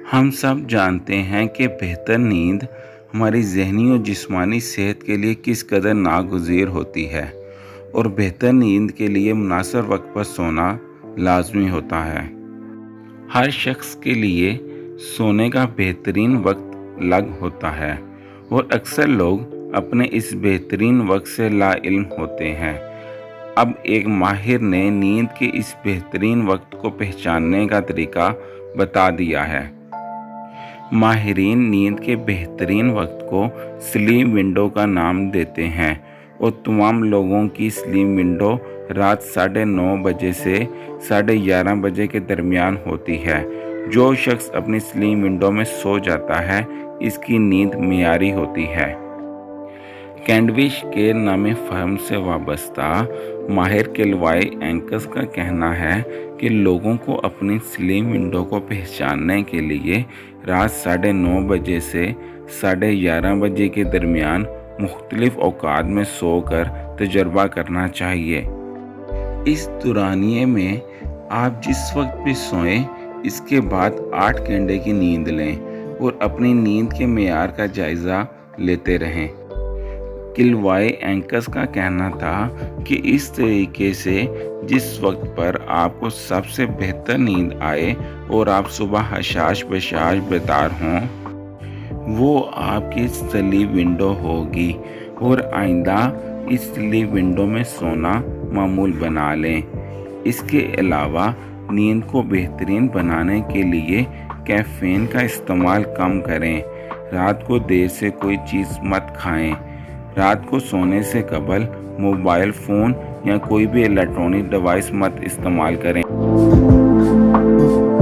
हम सब जानते हैं कि बेहतर नींद हमारी ज़हनी और जिस्मानी सेहत के लिए किस कदर नागुज़ीर होती है और बेहतर नींद के लिए मुनासिब वक्त पर सोना लाजमी होता है। हर शख्स के लिए सोने का बेहतरीन वक्त अलग होता है और अक्सर लोग अपने इस बेहतरीन वक्त से लाइल्म होते हैं। अब एक माहिर ने नींद के इस बेहतरीन वक्त को पहचानने का तरीका बता दिया है। माहिरीन नींद के बेहतरीन वक्त को स्लीप विंडो का नाम देते हैं और तमाम लोगों की स्लीप विंडो रात 9:30 बजे से 11:30 बजे के दरमियान होती है। जो शख्स अपनी स्लीप विंडो में सो जाता है, इसकी नींद मियारी होती है। कैंडविच के नामी फर्म से वाबस्ता माहिर किलवाई एंकर्स का कहना है कि लोगों को अपनी स्लीप विंडो को पहचानने के लिए रात 9:30 बजे से 11:30 बजे के दरमियान मुख्तलिफ औकात में सोकर तजर्बा करना चाहिए। इस दौरानिए में आप जिस वक्त भी सोएं, इसके बाद 8 घंटे की नींद लें और अपनी नींद के मेयार का जायज़ा लेते रहें। किलवाई एंकर्स का कहना था कि इस तरीके से जिस वक्त पर आपको सबसे बेहतर नींद आए और आप सुबह हशाश बशाश बेदार हों, वो आपकी स्लीप विंडो होगी और आइंदा इस स्लीप विंडो में सोना मामूल बना लें। इसके अलावा नींद को बेहतरीन बनाने के लिए कैफ़ीन का इस्तेमाल कम करें। रात को देर से कोई चीज़ मत खाएं। रात को सोने से कबल मोबाइल फ़ोन या कोई भी इलेक्ट्रॉनिक डिवाइस मत इस्तेमाल करें।